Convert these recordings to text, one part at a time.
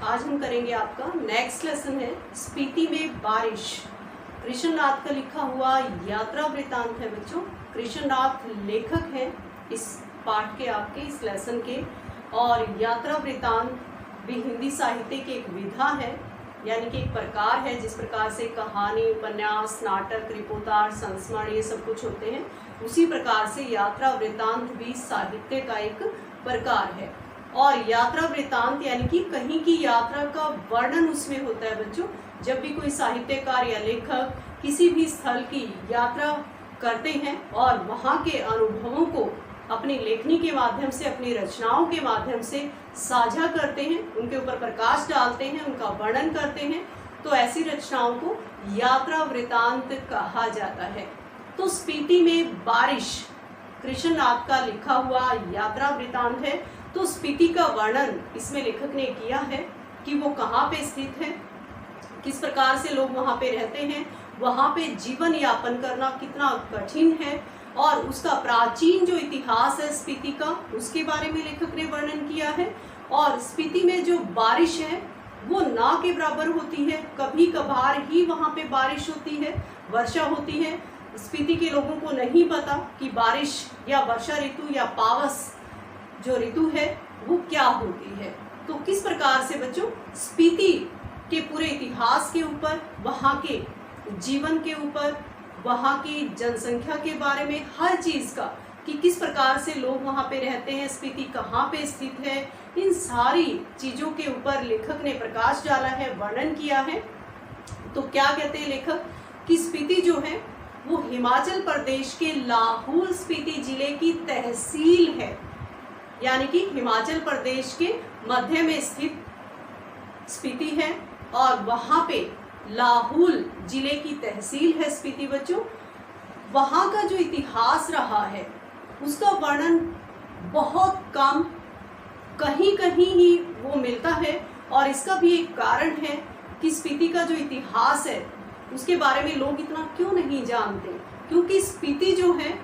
आज हम करेंगे आपका नेक्स्ट लेसन है स्पीति में बारिश। कृष्णनाथ का लिखा हुआ यात्रा वृतांत है बच्चों। कृष्णनाथ लेखक हैं इस पाठ के, आपके इस लेसन के। और यात्रा वृतांत भी हिंदी साहित्य की एक विधा है, यानी कि एक प्रकार है जिस प्रकार से कहानी, उपन्यास, नाटक, रिपोर्टाज, संस्मरण ये सब कुछ होते हैं, उसी प्रकार से यात्रा वृतांत भी साहित्य का एक प्रकार है। और यात्रा वृतांत यानी कि कहीं की यात्रा का वर्णन उसमें होता है बच्चों। जब भी कोई साहित्यकार या लेखक किसी भी स्थल की यात्रा करते हैं और वहाँ के अनुभवों को अपनी लेखनी के माध्यम से, अपनी रचनाओं के माध्यम से साझा करते हैं, उनके ऊपर प्रकाश डालते हैं, उनका वर्णन करते हैं, तो ऐसी रचनाओं को यात्रा वृतांत कहा जाता है। तो स्पीति में बारिश कृष्णनाथ का लिखा हुआ यात्रा वृतांत है। तो स्पीति का वर्णन इसमें लेखक ने किया है कि वो कहाँ पे स्थित है, किस प्रकार से लोग वहाँ पे रहते हैं, वहाँ पे जीवन यापन करना कितना कठिन है, और उसका प्राचीन जो इतिहास है स्पीति का, उसके बारे में लेखक ने वर्णन किया है। और स्पीति में जो बारिश है वो ना के बराबर होती है, कभी कभार ही वहाँ पे बारिश होती है, वर्षा होती है। स्पीति के लोगों को नहीं पता कि बारिश या वर्षा ऋतु या पावस जो ऋतु है वो क्या होती है। तो किस प्रकार से बच्चों स्पीति के पूरे इतिहास के ऊपर, वहाँ के जीवन के ऊपर, वहाँ की जनसंख्या के बारे में, हर चीज़ का कि किस प्रकार से लोग वहाँ पे रहते हैं, स्पीति कहाँ पे स्थित है, इन सारी चीज़ों के ऊपर लेखक ने प्रकाश डाला है, वर्णन किया है। तो क्या कहते हैं लेखक कि स्पीति जो है वो हिमाचल प्रदेश के लाहौल स्पीति जिले की तहसील है, यानी कि हिमाचल प्रदेश के मध्य में स्थित स्पीति है और वहाँ पे लाहौल जिले की तहसील है स्पीति बच्चों। वहाँ का जो इतिहास रहा है उसका वर्णन बहुत कम, कहीं कहीं ही वो मिलता है। और इसका भी एक कारण है कि स्पीति का जो इतिहास है उसके बारे में लोग इतना क्यों नहीं जानते, क्योंकि स्पीति जो है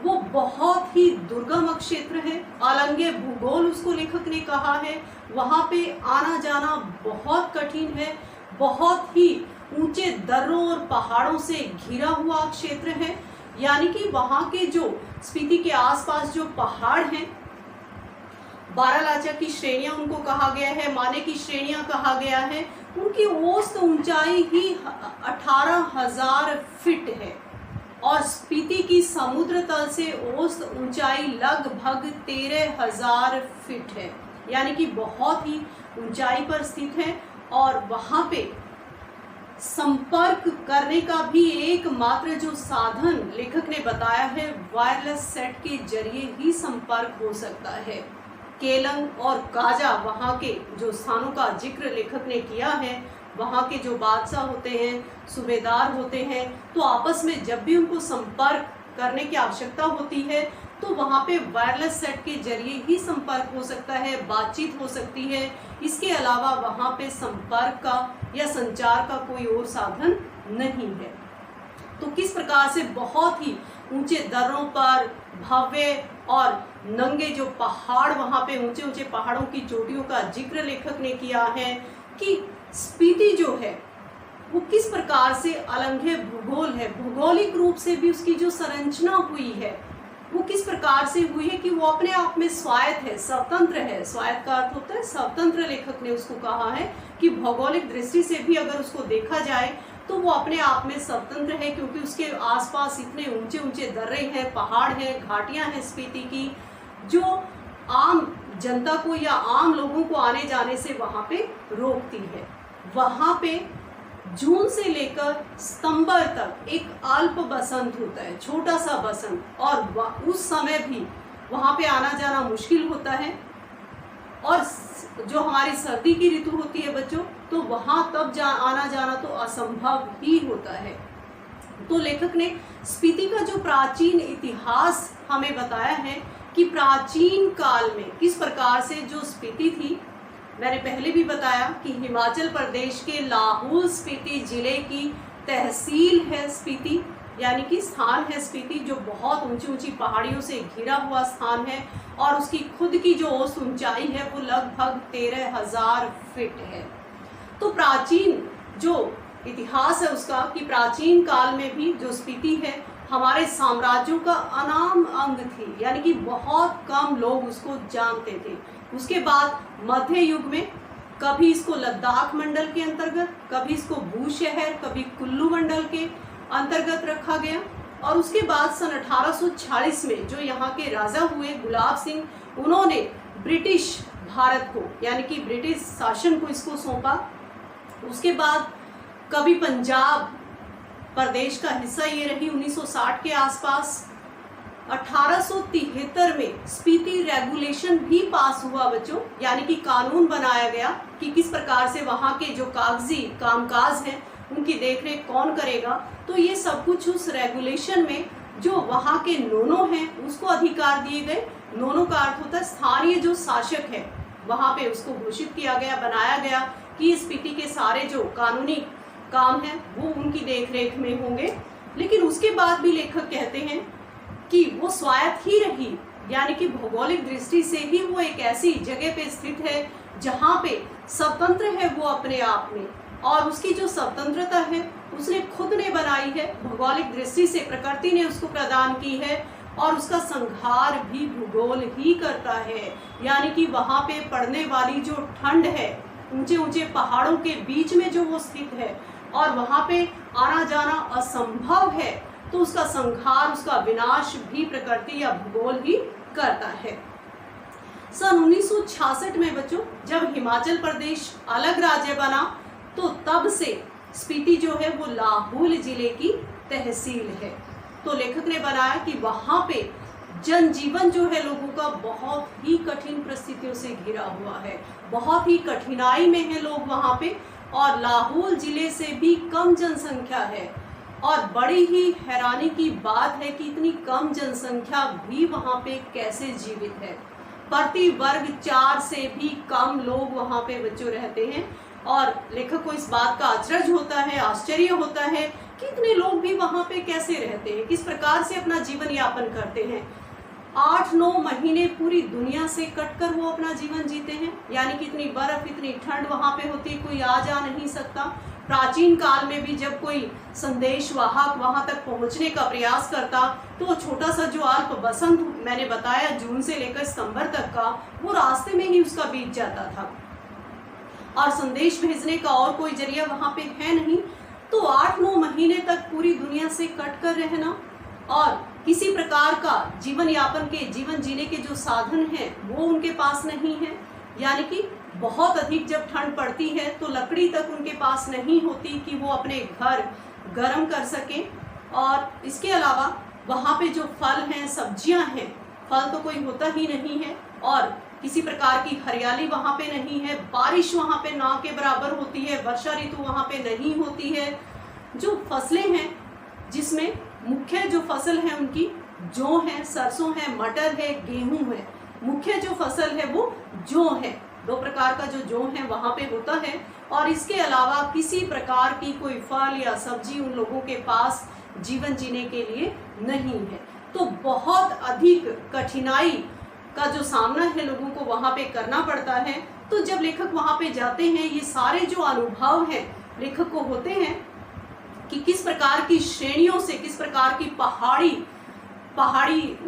वो बहुत ही दुर्गम क्षेत्र है, अलंगे भूगोल उसको लेखक ने कहा है। वहाँ पे आना जाना बहुत कठिन है, बहुत ही ऊंचे दर्रों और पहाड़ों से घिरा हुआ क्षेत्र है, यानी कि वहाँ के जो स्पीति के आसपास जो पहाड़ हैं, बारालाचा की श्रेणियां उनको कहा गया है, माने की श्रेणियां कहा गया है, उनकी औसत ऊंचाई ही 18,000 फीट है। और स्पीति की समुद्र तल से औसत ऊंचाई लगभग 13,000 फीट है, यानी कि बहुत ही ऊंचाई पर स्थित है। और वहाँ पे संपर्क करने का भी एकमात्र जो साधन लेखक ने बताया है, वायरलेस सेट के जरिए ही संपर्क हो सकता है। केलंग और काजा वहाँ के जो स्थानों का जिक्र लेखक ने किया है, वहाँ के जो बादशाह होते हैं, सूबेदार होते हैं, तो आपस में जब भी उनको संपर्क करने की आवश्यकता होती है तो वहाँ पे वायरलेस सेट के जरिए ही संपर्क हो सकता है, बातचीत हो सकती है। इसके अलावा वहाँ पे संपर्क का या संचार का कोई और साधन नहीं है। तो किस प्रकार से बहुत ही ऊंचे दर्रों पर भव्य और नंगे जो पहाड़, वहाँ पे ऊंचे ऊंचे पहाड़ों की चोटियों का जिक्र लेखक ने किया है कि स्पीति जो है वो किस प्रकार से अलंघे भूगोल है, भौगोलिक रूप से भी उसकी जो संरचना हुई है वो किस प्रकार से हुई है कि वो अपने आप में स्वायत्त है, स्वतंत्र है। स्वायत्त का अर्थ होता है स्वतंत्र, लेखक ने उसको कहा है कि भौगोलिक दृष्टि से भी अगर उसको देखा जाए तो वो अपने आप में स्वतंत्र है, क्योंकि उसके आसपास इतने ऊंचे ऊंचे दर्रे हैं, पहाड़ हैं, घाटियां हैं स्पीति की, जो आम जनता को या आम लोगों को आने जाने से वहाँ पे रोकती है। वहाँ पे जून से लेकर सितंबर तक एक अल्प बसंत होता है, छोटा सा बसंत, और उस समय भी वहाँ पे आना जाना मुश्किल होता है। और जो हमारी सर्दी की ऋतु होती है बच्चों, तो वहाँ तब आना जाना तो असंभव ही होता है। तो लेखक ने स्पीति का जो प्राचीन इतिहास हमें बताया है कि प्राचीन काल में किस प्रकार से जो स्पीति थी, मैंने पहले भी बताया कि हिमाचल प्रदेश के लाहौल स्पीति जिले की तहसील है स्पीति, यानी कि स्थान है स्पीति, जो बहुत ऊंची ऊंची पहाड़ियों से घिरा हुआ स्थान है और उसकी खुद की जो औसत ऊंचाई है वो लगभग 13,000 फीट है। तो प्राचीन जो इतिहास है उसका, कि प्राचीन काल में भी जो स्पीति है हमारे साम्राज्यों का अनाम अंग थी, यानी कि बहुत कम लोग उसको जानते थे। उसके बाद मध्य युग में कभी इसको लद्दाख मंडल के अंतर्गत, कभी इसको बू शहर, कभी कुल्लू मंडल के अंतर्गत रखा गया। और उसके बाद सन 1846 में जो यहाँ के राजा हुए गुलाब सिंह, उन्होंने ब्रिटिश भारत को, यानी कि ब्रिटिश शासन को इसको सौंपा। उसके बाद कभी पंजाब प्रदेश का हिस्सा ये रही 1960 के आसपास। 1873 में स्पीति रेगुलेशन भी पास हुआ बच्चों, यानी कि कानून बनाया गया कि किस प्रकार से वहाँ के जो कागजी कामकाज हैं उनकी देखरेख कौन करेगा। तो ये सब कुछ उस रेगुलेशन में जो वहाँ के नोनो हैं उसको अधिकार दिए गए। नोनो का अर्थ होता है स्थानीय जो शासक है, वहाँ पे उसको घोषित किया गया, बनाया गया कि स्पीति के सारे जो कानूनी काम है वो उनकी देखरेख में होंगे। लेकिन उसके बाद भी लेखक कहते हैं कि वो स्वायत्त ही रही, यानी कि भौगोलिक दृष्टि से ही वो एक ऐसी जगह पे स्थित है जहाँ पे स्वतंत्र है वो अपने आप में, और उसकी जो स्वतंत्रता है उसने खुद ने बनाई है, भौगोलिक दृष्टि से प्रकृति ने उसको प्रदान की है, और उसका संहार भी भूगोल ही करता है। यानी कि वहाँ पे पड़ने वाली जो ठंड है, ऊंचे ऊंचे पहाड़ों के बीच में जो वो स्थित है और वहाँ पे आना जाना असंभव है, तो उसका संहार, उसका विनाश भी प्रकृति या भूगोल ही करता है। सन 1966 में बच्चों जब हिमाचल प्रदेश अलग राज्य बना, तो तब से स्पीति जो है वो लाहौल जिले की तहसील है। तो लेखक ने बनाया कि वहाँ पे जनजीवन जो है लोगों का बहुत ही कठिन परिस्थितियों से घिरा हुआ है, बहुत ही कठिनाई में है लोग वहाँ पे, और लाहौल जिले से भी कम जनसंख्या है। और बड़ी ही हैरानी की बात है कि इतनी कम जनसंख्या भी वहाँ पे कैसे जीवित है। प्रति वर्ग 4 से भी कम लोग वहाँ पे बच्चों रहते हैं, और लेखक को इस बात का अचरज होता है, आश्चर्य होता है कि इतने लोग भी वहाँ पे कैसे रहते हैं, किस प्रकार से अपना जीवन यापन करते हैं। 8-9 महीने पूरी दुनिया से कटकर वो अपना जीवन जीते हैं, यानी कि इतनी बर्फ, इतनी ठंड वहाँ पे होती है, कोई आ जा नहीं सकता। प्राचीन काल में भी जब कोई संदेश वाहक वहाँ तक पहुँचने का प्रयास करता, तो छोटा सा जो अल्प बसंत मैंने बताया जून से लेकर सितंबर तक का, वो रास्ते में ही उसका बीत जाता था, और संदेश भेजने का और कोई जरिया वहाँ पे है नहीं। तो 8-9 महीने तक पूरी दुनिया से कट कर रहना और किसी प्रकार का जीवन यापन के, जीवन जीने के जो साधन हैं वो उनके पास नहीं है। यानी कि बहुत अधिक जब ठंड पड़ती है तो लकड़ी तक उनके पास नहीं होती कि वो अपने घर गर्म कर सकें। और इसके अलावा वहाँ पे जो फल हैं, सब्जियां हैं, फल तो कोई होता ही नहीं है, और किसी प्रकार की हरियाली वहाँ पे नहीं है, बारिश वहाँ पे ना के बराबर होती है, वर्षा ऋतु वहाँ पे नहीं होती है। जो फसलें हैं, जिसमें मुख्य जो फसल है उनकी जौ है, सरसों है, मटर है, गेहूं है। मुख्य जो फसल है वो जौ है, 2 प्रकार का जो जौ है वहाँ पे होता है, और इसके अलावा किसी प्रकार की कोई फल या सब्जी उन लोगों के पास जीवन जीने के लिए नहीं है। तो बहुत अधिक कठिनाई का जो सामना है लोगों को वहाँ पे करना पड़ता है। तो जब लेखक वहाँ पे जाते हैं, ये सारे जो अनुभव हैं लेखक को होते हैं कि किस प्रकार की श्रेणियों से, किस प्रकार की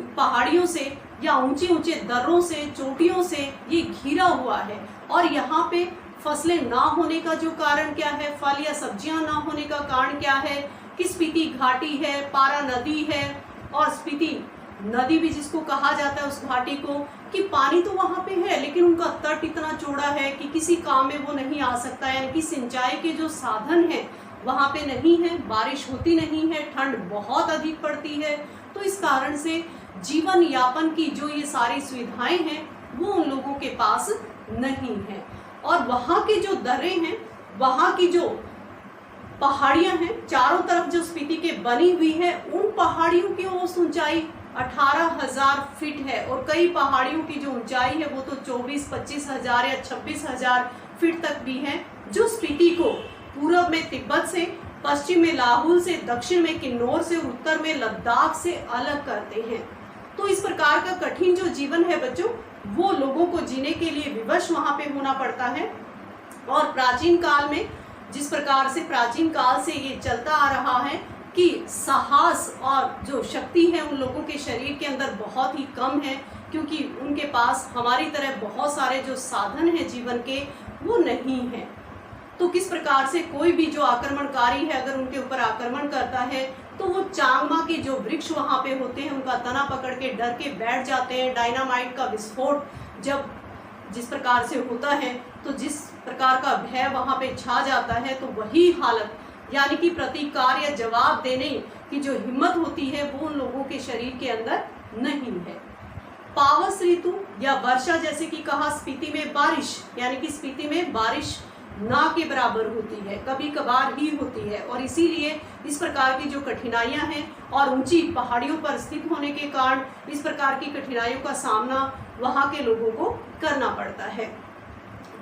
पहाड़ियों से या ऊंचे ऊंचे दर्रों से, चोटियों से ये घिरा हुआ है, और यहाँ पे फसलें ना होने का जो कारण क्या है, फल या सब्जियां ना होने का कारण क्या है, कि स्पीति घाटी है, पारा नदी है, और स्पीति नदी भी जिसको कहा जाता है उस घाटी को, कि पानी तो वहाँ पे है लेकिन उनका तट इतना चौड़ा है कि किसी काम में वो नहीं आ सकता, यानी कि सिंचाई के जो साधन हैं वहाँ पे नहीं है, बारिश होती नहीं है, ठंड बहुत अधिक पड़ती है। तो इस कारण से जीवन यापन की जो ये सारी सुविधाएं हैं वो उन लोगों के पास नहीं है। और वहाँ के जो दर्रे हैं, वहाँ की जो पहाड़ियां हैं, चारों तरफ जो स्पीति के बनी हुई है, उन पहाड़ियों की औसत ऊंचाई 18,000 फीट है, और कई पहाड़ियों की जो ऊंचाई है वो तो 24-25 हजार या 26,000 फीट तक भी है, जो स्पीति को पूर्व में तिब्बत से, पश्चिम में लाहौल से, दक्षिण में किन्नौर से, उत्तर में लद्दाख से अलग करते हैं। तो इस प्रकार का कठिन जो जीवन है बच्चों, वो लोगों को जीने के लिए विवश वहां पे होना पड़ता है। और प्राचीन काल में जिस प्रकार से प्राचीन काल से ये चलता आ रहा है कि साहस और जो शक्ति है उन लोगों के शरीर के अंदर बहुत ही कम है, क्योंकि उनके पास हमारी तरह बहुत सारे जो साधन हैं जीवन के वो नहीं है। तो किस प्रकार से कोई भी जो आक्रमणकारी है अगर उनके ऊपर आक्रमण करता है तो वो चांगमा के जो वृक्ष वहां पे होते हैं उनका तना पकड़ के डर के बैठ जाते हैं। डायनामाइट का विस्फोट जब जिस प्रकार से होता है तो जिस प्रकार का भय वहां पे छा जाता है, तो वही हालत यानी कि प्रतिकार या जवाब देने की जो हिम्मत होती है वो उन लोगों के शरीर के अंदर नहीं है। पावस ऋतु या वर्षा, जैसे कि कहा स्पीति में बारिश, यानी कि स्पीति में बारिश ना के बराबर होती है, कभी कभार ही होती है। और इसीलिए इस प्रकार की जो कठिनाइयां हैं और ऊंची पहाड़ियों पर स्थित होने के कारण इस प्रकार की कठिनाइयों का सामना वहां के लोगों को करना पड़ता है।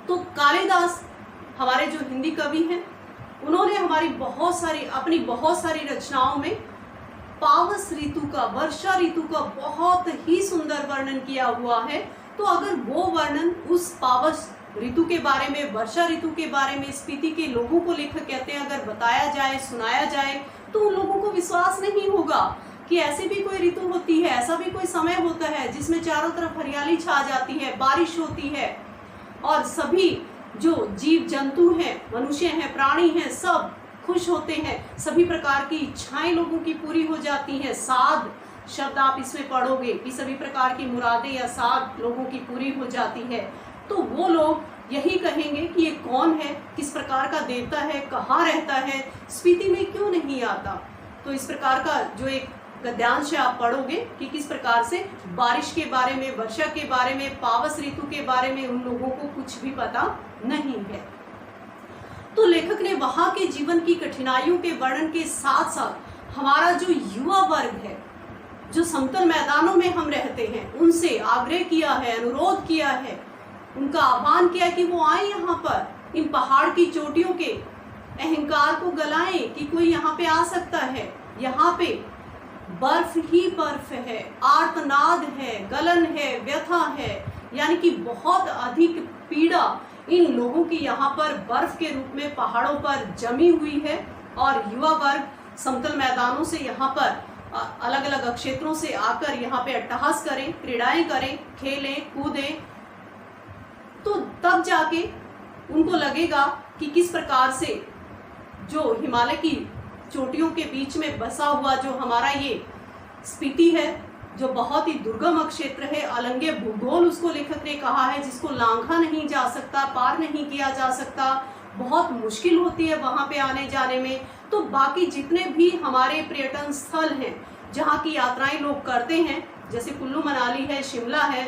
तो कालिदास हमारे जो हिंदी कवि हैं, उन्होंने हमारी अपनी बहुत सारी रचनाओं में पावस ऋतु का, वर्षा ऋतु का बहुत ही सुंदर वर्णन किया हुआ है। तो अगर वो वर्णन उस पावस ऋतु के बारे में, वर्षा ऋतु के बारे में स्पीति के लोगों को लेखक कहते हैं अगर बताया जाए, सुनाया जाए, तो उन लोगों को विश्वास नहीं होगा कि ऐसी भी कोई ऋतु होती है, ऐसा भी कोई समय होता है जिसमें चारों तरफ हरियाली छा जाती है, बारिश होती है और सभी जो जीव जंतु हैं, मनुष्य हैं, प्राणी हैं, सब खुश होते हैं, सभी प्रकार की इच्छाएं लोगों की पूरी हो जाती हैं। साध शब्द आप इसमें पढ़ोगे कि सभी प्रकार की मुरादें या साध लोगों की पूरी हो जाती है। तो वो लोग यही कहेंगे कि ये कौन है, किस प्रकार का देवता है, कहाँ रहता है, स्पीति में क्यों नहीं आता। तो इस प्रकार का जो एक गद्यांश आप पढ़ोगे कि किस प्रकार से बारिश के बारे में, वर्षा के बारे में, पावस ऋतु के बारे में उन लोगों को कुछ भी पता नहीं है। तो लेखक ने वहां के जीवन की कठिनाइयों के वर्णन के साथ साथ हमारा जो युवा वर्ग है, जो समतल मैदानों में हम रहते हैं, उनसे आग्रह किया है, अनुरोध किया है, उनका आह्वान किया कि वो आए यहाँ पर, इन पहाड़ की चोटियों के अहंकार को गलाएं कि कोई यहाँ पे आ सकता है। यहाँ पे बर्फ ही बर्फ है, आर्तनाद है, गलन है, व्यथा है, यानी कि बहुत अधिक पीड़ा इन लोगों की यहाँ पर बर्फ के रूप में पहाड़ों पर जमी हुई है। और युवा वर्ग समतल मैदानों से यहाँ पर अलग अलग क्षेत्रों से आकर यहाँ पे अट्टहास करें, क्रीड़ाएं करें, खेलें, कूदें, तो तब जाके उनको लगेगा कि किस प्रकार से जो हिमालय की चोटियों के बीच में बसा हुआ जो हमारा ये स्पीति है, जो बहुत ही दुर्गम क्षेत्र है, अलंगे भूगोल उसको लेखक ने कहा है, जिसको लांघा नहीं जा सकता, पार नहीं किया जा सकता, बहुत मुश्किल होती है वहां पे आने जाने में। तो बाकी जितने भी हमारे पर्यटन स्थल हैं जहाँ की यात्राएं लोग करते हैं, जैसे कुल्लू मनाली है, शिमला है,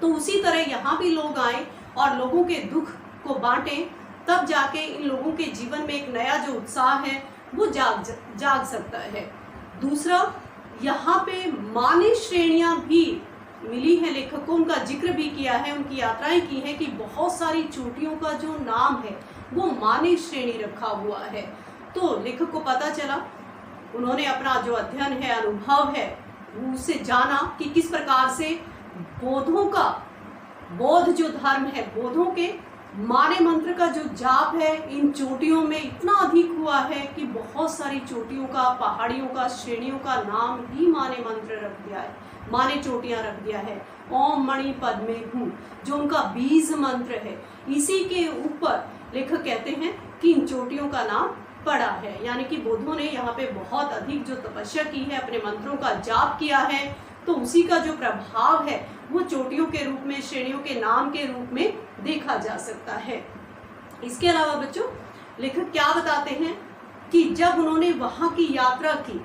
तो उसी तरह यहाँ भी लोग आए और लोगों के दुख को बांटें, तब जाके इन लोगों के जीवन में एक नया जो उत्साह है वो जाग सकता है। दूसरा, यहाँ पे मान्य श्रेणियां भी मिली है, लेखकों उनका जिक्र भी किया है, उनकी यात्राएं की है कि बहुत सारी चोटियों का जो नाम है वो मान्य श्रेणी रखा हुआ है। तो लेखक को पता चला, उन्होंने अपना जो अध्ययन है, अनुभव है, उससे जाना कि किस प्रकार से बौद्ध जो धर्म है, बौद्धों के माने मंत्र का जो जाप है इन चोटियों में इतना अधिक हुआ है कि बहुत सारी चोटियों का, पहाड़ियों का, श्रेणियों का नाम ही माने मंत्र रख दिया है, माने चोटियां रख दिया है। ओम मणि पद्मे हूँ जो उनका बीज मंत्र है, इसी के ऊपर लेखक कहते हैं कि इन चोटियों का नाम पड़ा है। यानी कि बौद्धों ने यहाँ पे बहुत अधिक जो तपस्या की है, अपने मंत्रों का जाप किया है, तो उसी का जो प्रभाव है वो चोटियों के रूप में, श्रेणियों के नाम के रूप में देखा जा सकता है। इसके अलावा बच्चों लेखक क्या बताते हैं कि जब उन्होंने वहाँ की यात्रा की,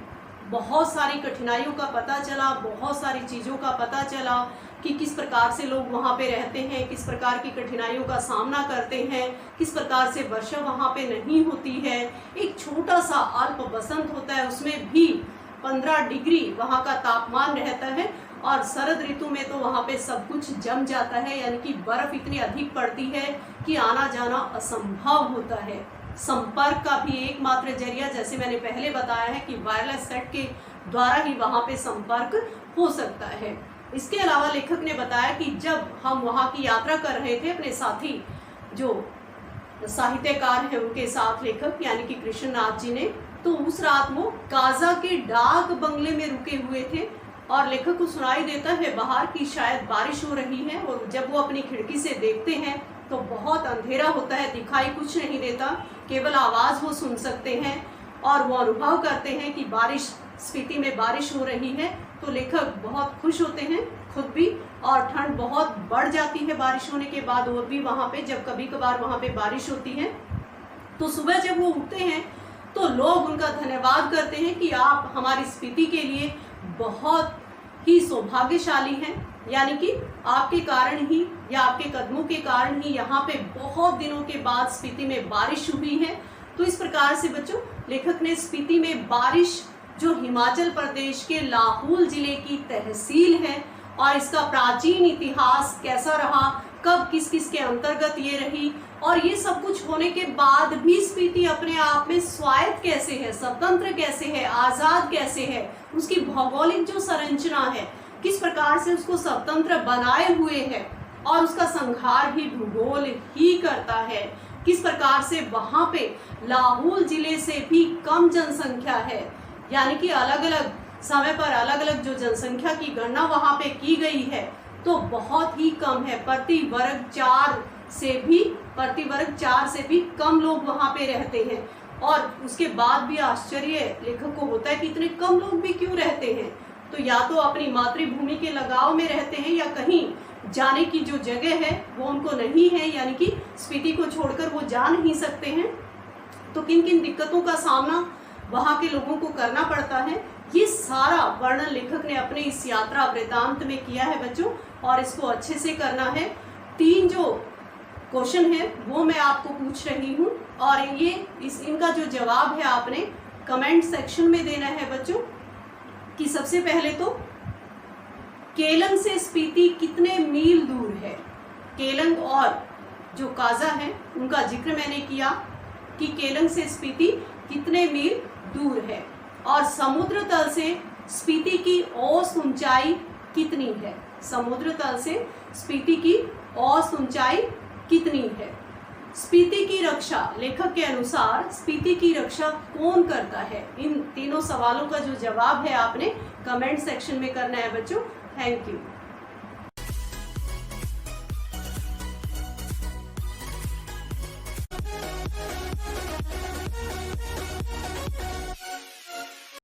बहुत सारी कठिनाइयों का पता चला, बहुत सारी चीज़ों का पता चला कि किस प्रकार से लोग वहाँ पे रहते हैं, किस प्रकार की कठिनाइयों का सामना करते हैं, किस प्रकार से वर्षा वहाँ पे नहीं होती है, एक छोटा सा अल्प बसंत होता है, उसमें भी 15 डिग्री वहाँ का तापमान रहता है, और शरद ऋतु में तो वहाँ पे सब कुछ जम जाता है, यानी कि बर्फ इतनी अधिक पड़ती है कि आना जाना असंभव होता है। संपर्क का भी एकमात्र जरिया, जैसे मैंने पहले बताया है कि वायरलेस सेट के द्वारा ही वहाँ पे संपर्क हो सकता है। इसके अलावा लेखक ने बताया कि जब हम वहाँ की यात्रा कर रहे थे अपने साथी जो साहित्यकार हैं उनके साथ लेखक यानी कि कृष्णनाथ जी ने, तो उस रात वो काजा के डाक बंगले में रुके हुए थे और लेखक को सुनाई देता है बाहर की शायद बारिश हो रही है, और जब वो अपनी खिड़की से देखते हैं तो बहुत अंधेरा होता है, दिखाई कुछ नहीं देता, केवल आवाज़ वो सुन सकते हैं और वो अनुभव करते हैं कि बारिश, स्पीति में बारिश हो रही है। तो लेखक बहुत खुश होते हैं खुद भी, और ठंड बहुत बढ़ जाती है बारिश होने के बाद और भी वहाँ पे, जब कभी कभार वहाँ पे बारिश होती है। तो सुबह जब वो उठते हैं तो लोग उनका धन्यवाद करते हैं कि आप हमारी स्पीति के लिए बहुत ही सौभाग्यशाली हैं, यानी कि आपके कारण ही या आपके कदमों के कारण ही यहाँ पे बहुत दिनों के बाद स्पीति में बारिश हुई है। तो इस प्रकार से बच्चों लेखक ने स्पीति में बारिश, जो हिमाचल प्रदेश के लाहौल जिले की तहसील है, और इसका प्राचीन इतिहास कैसा रहा, कब किस किस के अंतर्गत ये रही, और ये सब कुछ होने के बाद भी स्पीति अपने आप में स्वायत्त कैसे है, स्वतंत्र कैसे है, आज़ाद कैसे है, उसकी भौगोलिक जो संरचना है किस प्रकार से उसको स्वतंत्र बनाए हुए है, और उसका संहार भी भूगोल ही करता है, किस प्रकार से वहाँ पे लाहौल जिले से भी कम जनसंख्या है, यानी कि अलग अलग समय पर अलग अलग जो जनसंख्या की गणना वहाँ पे की गई है तो बहुत ही कम है, प्रति वर्ग 4 से भी कम लोग वहाँ पे रहते हैं। और उसके बाद भी आश्चर्य लेखक को होता है कि इतने कम लोग भी क्यों रहते हैं, तो या तो अपनी मातृभूमि के लगाव में रहते हैं या कहीं जाने की जो जगह है वो उनको नहीं है, यानी कि स्पीति को छोड़कर वो जा नहीं सकते हैं। तो किन किन दिक्कतों का सामना वहाँ के लोगों को करना पड़ता है, ये सारा वर्णन लेखक ने अपने इस यात्रा वृतांत में किया है बच्चों, और इसको अच्छे से करना है। 3 जो क्वेश्चन है वो मैं आपको पूछ रही हूँ, और इनका जो जवाब है आपने कमेंट सेक्शन में देना है बच्चों। कि सबसे पहले तो केलंग से स्पीति कितने मील दूर है। केलंग और जो काजा है उनका जिक्र मैंने किया कि केलंग से स्पीति कितने मील दूर है, और समुद्र तल से स्पीति की औसत ऊंचाई कितनी है। समुद्र तल से स्पीति की औसत ऊंचाई कितनी है। स्पीति की रक्षा लेखक के अनुसार स्पीति की रक्षा कौन करता है। इन तीनों सवालों का जो जवाब है आपने कमेंट सेक्शन में करना है बच्चों। Thank you.